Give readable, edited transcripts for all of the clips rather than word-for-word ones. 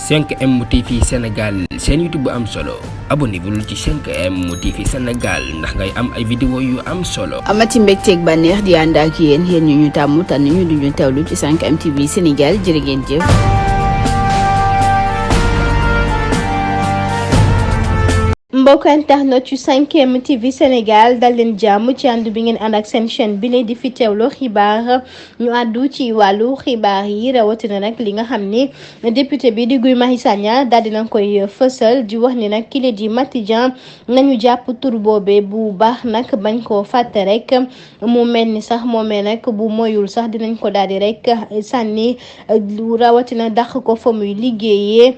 5M TV Sénégal seen YouTube bu am solo abonnez-vous ci 5M TV Sénégal ndax ngay am ay vidéo yu am solo. amati mbégteeg bànneex di ànd ak yéen ñu tàmm tànn ñu duñu teewlu ci 5M TV Sénégal jërë ngeen jëf. mbokk internet yu 5M TV Sénégal dal leen jàmm ci ànd bi ngeen ànd ak seen chaîne bi di fi teewlu xibaar ñu àddu ci wàllu xibaar yi rawatina nag li nga xam ni député bi di Guy Marius Sagna daal dina koy fësal di wax ni nag kile di Maty Dieng nañu jàpp tur boobe bu baax nag bañ koo fàtte rek mu mel ni sax moomee nag bu moyul sax dinañ ko daal di rek sànni rawatina dàq ko fa muy liggéeyee.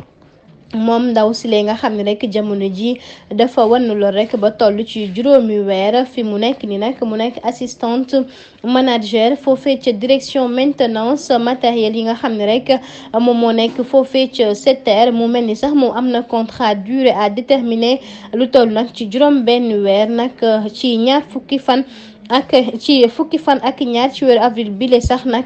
moom ndaw si lee nga xam ne rek jamono ji dafa wan lool rek ba toll ci juróomi weer fi mu nekk ni nag mu nekk assistante manager foofee ca direction maintenance matériel yi nga xam ne rek moom moo nekk foofee ca SETER mu mel ni sax moom am na contrat durée à déterminer lu toll nag ci juróom benn weer nag ci ñaar fukki fan ak ñaar ci weeru avril bile sax nag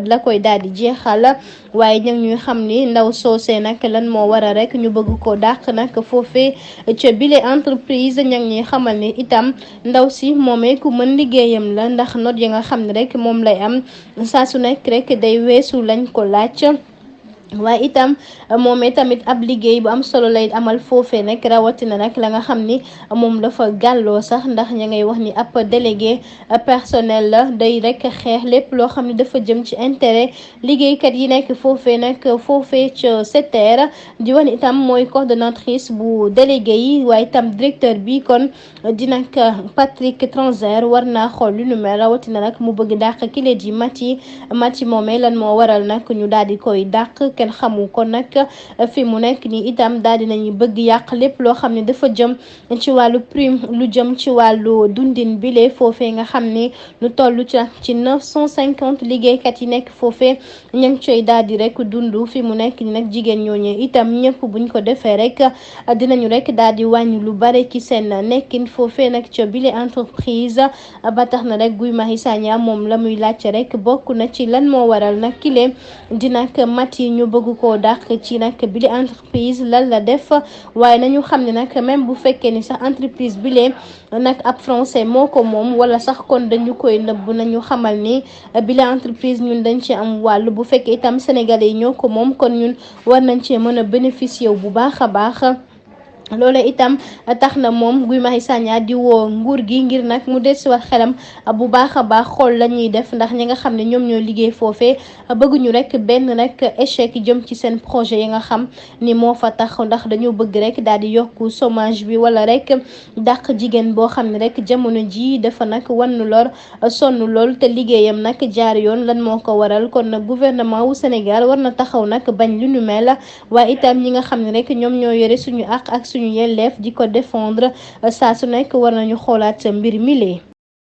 la koy daal di jeexal waaye ñag ñuy xam ni ndaw soosee nag lan moo waral rek ñu bëgg ko dàq nag foofee ca bile entreprise ñag ñuy xamal ni itam ndaw si moomee ku mën liggéeyam la ndax note yi nga xam ne rek moom lay am saa su nekk rek day weesu lañ ko laaj. waaye itam moomee tamit ab liggéey bu am solo lay amal foofee nag rawatina nag la nga xam ni moom dafa gàlloo sax ndax ña ngay wax ni ab délégué personnel la day rek xeex lépp loo xam ne dafa jëm ci intérêt liggéeykat yi nekk foofee ca SETER di wax ni itam mooy coordonnatrice bu délégué yi waaye itam directeur bi kon dina Patrick Tranzer war naa xool lu nu mel rawatina nag mu bëgg dàq kile di Maty moomee lan moo waral nag ñu daal di koy dàq kenn xamu ko nag fi mu nekk nii itam daal dinañu bëgg yàq lépp loo xam ne dafa jëm ci wàllu prime lu jëm ci wàllu dundin bile foofee nga xam ne lu toll ci 950 liggéeykat yi nekk foofee ña ngi coy daal di rek dund fi mu nekk nii nag jigéen ñooñu itam ñëpp buñ ko defee rek dinañu rek daal di wàññi lu bare ci seen nekkin foofee nag ca bile entreprise ba tax na rek Guy Marius Sagna moom la muy laajte rek bokk na ci lan moo waral nag kile di nag Maty ñu bëgg koo dàq ci nag bile entreprise lan la def waaye nañu xam ne nag même bu fekkee ni sax entreprise bile nag ab français moo ko moom wala sax kon dañu koy nëbb nañu xamal ni bile entreprise ñun dañ ci am wàll bu fekkee itam sénégalais yi ñoo ko moom kon ñun war nañ cee mën a bénéficier bu baax a baax. loole itam tax na moom Guy Marius Sagna di woo nguur gi ngir nag mu desiwaat xelam bu baax a baax xool la ñuy def ndax ñi nga xam ne ñoom ñoo liggéey foofee bëgguñu rek benn rek échec jëm ci seen projet yi nga xam ni moo fa tax ndax dañoo bëgg rek daal di yokku chômage bi wala rek dàq jigéen boo xam ne rek jamono ji dafa nag wannu lor sonn lool te liggéeyam nag jaar yoon lan moo ko waral kon nag gouvernement wu Sénégal war na taxaw nag bañ lu ñu mel waaye itam ñi nga xam ne rek ñoom ñoo yore suñu àq ak suñu yelleef di ko défendre saa su nekk war nañu xoolaat mbir mi lee